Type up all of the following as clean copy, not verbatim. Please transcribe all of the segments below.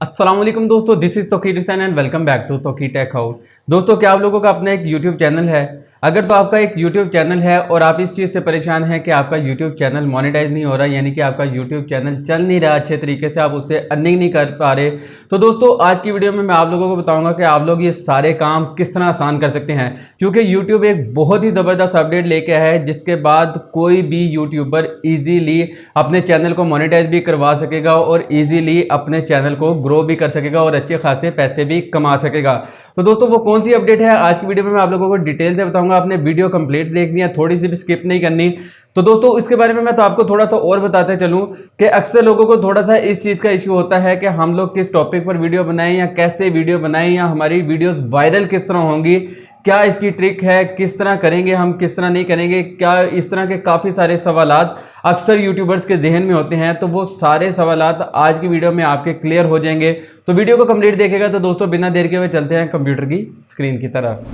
अस्सलाम वालेकुम दोस्तों, this is Tauqeer Hussain and welcome back to Tauqeer tech house. दोस्तों, क्या आप लोगों का अपना एक यूट्यूब चैनल है? अगर तो आपका एक यूट्यूब चैनल है और आप इस चीज़ से परेशान हैं कि आपका यूट्यूब चैनल मोनेटाइज नहीं हो रहा, यानी कि आपका यूट्यूब चैनल चल नहीं रहा अच्छे तरीके से, आप उससे अर्निंग नहीं कर पा रहे, तो दोस्तों आज की वीडियो में मैं आप लोगों को बताऊंगा कि आप लोग ये सारे काम किस तरह आसान कर सकते हैं। क्योंकि यूट्यूब एक बहुत ही ज़बरदस्त अपडेट लेके आया है, जिसके बाद कोई भी यूट्यूबर ईजीली अपने चैनल को मोनेटाइज भी करवा सकेगा और ईजीली अपने चैनल को ग्रो भी कर सकेगा और अच्छे खासे पैसे भी कमा सकेगा। तो दोस्तों वो कौन सी अपडेट है, आज की वीडियो में मैं आप लोगों को डिटेल से बताऊंगा। आपने वीडियो कंप्लीट देखनी है, थोड़ी सी भी स्किप नहीं करनी। तो दोस्तों इसके बारे में मैं तो आपको थोड़ा सा और बताते चलूं कि अक्सर लोगों को थोड़ा सा इस चीज़ का इशू होता है कि हम लोग किस टॉपिक पर वीडियो बनाएं या कैसे वीडियो बनाएं या हमारी वीडियोस वायरल किस तरह होंगी, क्या इसकी ट्रिक है, किस तरह करेंगे हम, किस तरह नहीं करेंगे, क्या इस तरह के काफ़ी सारे सवालात अक्सर यूट्यूबर्स के जहन में होते हैं। तो वो सारे सवालात आज की वीडियो में आपके क्लियर हो जाएंगे। तो वीडियो को कंप्लीट देखेगा। तो दोस्तों बिना देर के हुए चलते हैं कंप्यूटर की स्क्रीन की तरफ।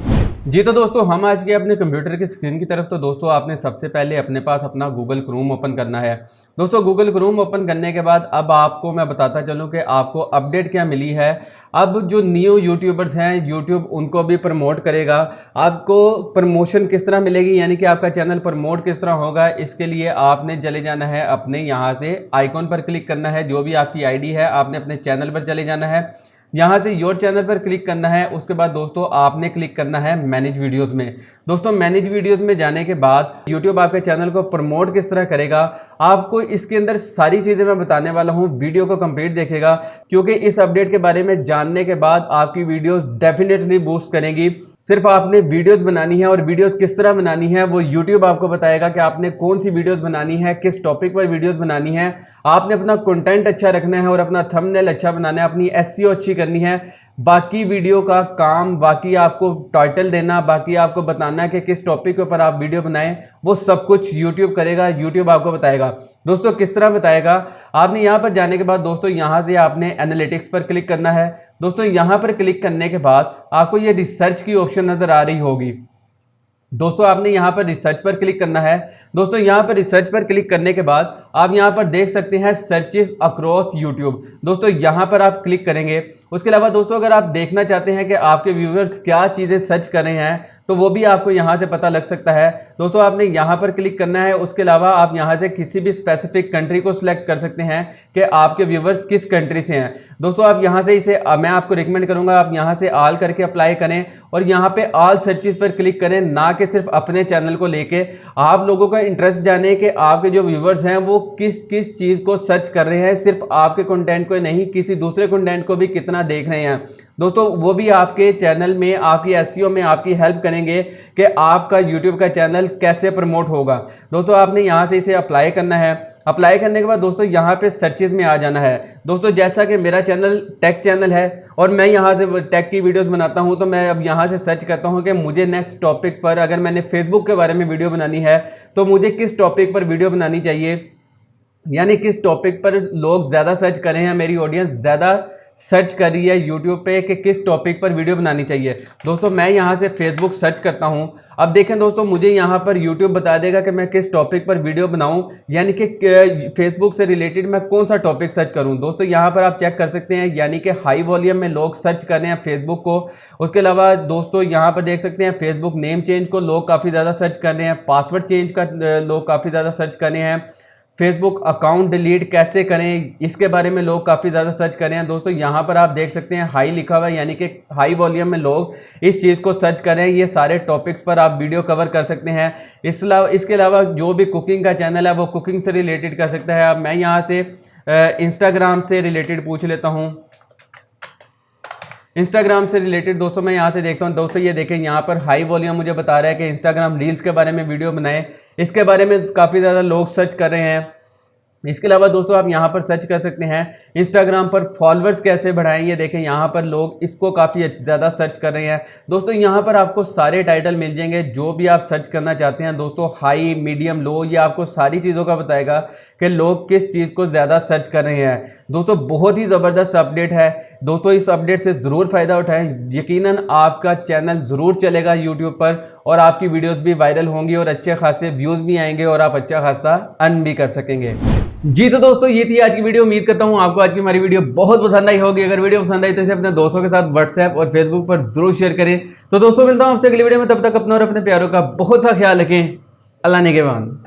जी तो दोस्तों हम आज के अपने कंप्यूटर की स्क्रीन की तरफ। तो दोस्तों आपने सबसे पहले अपने पास अपना गूगल क्रोम ओपन करना है। दोस्तों गूगल क्रोम ओपन करने के बाद अब आपको मैं बताता चलूं कि आपको अपडेट क्या मिली है। अब जो न्यू यूट्यूबर्स हैं, यूट्यूब उनको भी प्रमोट करेगा। आपको प्रमोशन किस तरह मिलेगी, यानी कि आपका चैनल प्रमोट किस तरह होगा, इसके लिए आपने चले जाना है अपने यहाँ से आइकॉन पर क्लिक करना है। जो भी आपकी आईडी है आपने अपने चैनल पर चले जाना है, यहाँ से योर चैनल पर क्लिक करना है। उसके बाद दोस्तों आपने क्लिक करना है मैनेज वीडियोस में। दोस्तों मैनेज वीडियोस में जाने के बाद यूट्यूब आपके चैनल को प्रमोट किस तरह करेगा, आपको इसके अंदर सारी चीज़ें मैं बताने वाला हूँ। वीडियो को कंप्लीट देखेगा, क्योंकि इस अपडेट के बारे में जानने के बाद आपकी वीडियोस डेफिनेटली बूस्ट करेंगी। सिर्फ आपने वीडियोस बनानी है और वीडियोस किस तरह बनानी है वो यूट्यूब आपको बताएगा कि आपने कौन सी वीडियोस बनानी है, किस टॉपिक पर वीडियोस बनानी है। आपने अपना कंटेंट अच्छा रखना है और अपना थंबनेल अच्छा बनाना है, अपनी एसईओ अच्छी करनी है। बाकी वीडियो का काम, बाकी आपको टाइटल देना, बाकी आपको बताना है कि किस टॉपिक के ऊपर आप वीडियो बनाएं, वो सब कुछ यूट्यूब करेगा। यूट्यूब आपको बताएगा। दोस्तों किस तरह बताएगा, आपने यहां पर जाने के बाद दोस्तों यहां से आपने एनालिटिक्स पर क्लिक करना है। दोस्तों यहां पर क्लिक करने के बाद आपको ये रिसर्च की ऑप्शन नजर आ रही होगी। दोस्तों आपने यहाँ पर रिसर्च पर क्लिक करना है। दोस्तों यहाँ पर रिसर्च पर क्लिक करने के बाद आप यहाँ पर देख सकते हैं सर्चेस अक्रॉस यूट्यूब। दोस्तों यहाँ पर आप क्लिक करेंगे। उसके अलावा दोस्तों अगर आप देखना चाहते हैं कि आपके व्यूअर्स क्या चीज़ें सर्च कर रहे हैं, तो वो भी आपको यहाँ से पता लग सकता है। दोस्तों आपने यहाँ पर क्लिक करना है। उसके अलावा आप यहाँ से किसी भी स्पेसिफिक कंट्री को सिलेक्ट कर सकते हैं कि आपके व्यूअर्स किस कंट्री से हैं। दोस्तों आप यहाँ से इसे मैं आपको रिकमेंड करूँगा आप यहाँ से ऑल करके अप्लाई करें और यहाँ पे ऑल सर्चेस पर क्लिक करें, ना कि सिर्फ अपने चैनल को लेके। आप लोगों का इंटरेस्ट जाने कि आपके जो व्यूअर्स हैं वो किस किस चीज़ को सर्च कर रहे हैं, सिर्फ आपके कंटेंट को नहीं, किसी दूसरे कंटेंट को भी कितना देख रहे हैं। दोस्तों वो भी आपके चैनल में, आपकी एसईओ में आपकी हेल्प करेंगे कि आपका यूट्यूब का चैनल कैसे प्रमोट होगा। दोस्तों आपने यहाँ से इसे अप्लाई करना है। अप्लाई करने के बाद दोस्तों यहाँ पे सर्चेज में आ जाना है। दोस्तों जैसा कि मेरा चैनल टेक चैनल है और मैं यहाँ से टेक की वीडियोस बनाता हूँ, तो मैं अब यहाँ से सर्च करता हूँ कि मुझे नेक्स्ट टॉपिक पर, अगर मैंने फेसबुक के बारे में वीडियो बनानी है तो मुझे किस टॉपिक पर वीडियो बनानी चाहिए, यानी किस टॉपिक पर लोग ज़्यादा सर्च कर रहे हैं, मेरी ऑडियंस ज़्यादा सर्च कर रही है यूट्यूब पे कि किस टॉपिक पर वीडियो बनानी चाहिए। दोस्तों मैं यहाँ से फेसबुक सर्च करता हूँ। अब देखें दोस्तों मुझे यहाँ पर यूट्यूब बता देगा कि मैं किस टॉपिक पर वीडियो बनाऊँ, यानी कि फेसबुक से रिलेटेड मैं कौन सा टॉपिक सर्च करूँ। दोस्तों यहाँ पर आप चेक कर सकते हैं, यानी कि हाई वॉल्यूम में लोग सर्च कर रहे हैं फेसबुक को। उसके अलावा दोस्तों यहाँ पर देख सकते हैं फेसबुक नेम चेंज को लोग काफ़ी ज़्यादा सर्च कर रहे हैं, पासवर्ड चेंज का लोग काफ़ी ज़्यादा सर्च कर रहे हैं, फेसबुक अकाउंट डिलीट कैसे करें इसके बारे में लोग काफ़ी ज़्यादा सर्च कर रहे हैं। दोस्तों यहाँ पर आप देख सकते हैं हाई लिखा हुआ है, यानी कि हाई वॉल्यूम में लोग इस चीज़ को सर्च कर रहे हैं। ये सारे टॉपिक्स पर आप वीडियो कवर कर सकते हैं। इसके अलावा जो भी कुकिंग का चैनल है वो कुकिंग से रिलेटेड कर सकता है। अब मैं यहाँ से इंस्टाग्राम से रिलेटेड पूछ लेता हूँ। इंस्टाग्राम से रिलेटेड दोस्तों मैं यहाँ से देखता हूँ। दोस्तों ये देखें यहाँ पर हाई वॉल्यूम मुझे बता रहा है कि इंस्टाग्राम रील्स के बारे में वीडियो बनाएं, इसके बारे में काफ़ी ज़्यादा लोग सर्च कर रहे हैं। इसके अलावा दोस्तों आप यहाँ पर सर्च कर सकते हैं इंस्टाग्राम पर फॉलोअर्स कैसे बढ़ाएं। ये देखें यहाँ पर लोग इसको काफ़ी ज़्यादा सर्च कर रहे हैं। दोस्तों यहाँ पर आपको सारे टाइटल मिल जाएंगे जो भी आप सर्च करना चाहते हैं। दोस्तों हाई, मीडियम, लो, ये आपको सारी चीज़ों का बताएगा कि लोग किस चीज़ को ज़्यादा सर्च कर रहे हैं। दोस्तों बहुत ही ज़बरदस्त अपडेट है। दोस्तों इस अपडेट से ज़रूर फ़ायदा उठाएं, यकीनन आपका चैनल ज़रूर चलेगा यूट्यूब पर और आपकी वीडियोज़ भी वायरल होंगी और अच्छे खासे व्यूज़ भी आएंगे और आप अच्छा खासा अर्न भी कर सकेंगे। जी तो दोस्तों ये थी आज की वीडियो। उम्मीद करता हूँ आपको आज की हमारी वीडियो बहुत पसंद आई होगी। अगर वीडियो पसंद आई तो इसे अपने दोस्तों के साथ व्हाट्सएप और फेसबुक पर जरूर शेयर करें। तो दोस्तों मिलता हूँ आपसे अगली वीडियो में, तब तक अपना और अपने प्यारों का बहुत सा ख्याल रखें। अल्लाह ने के बाद।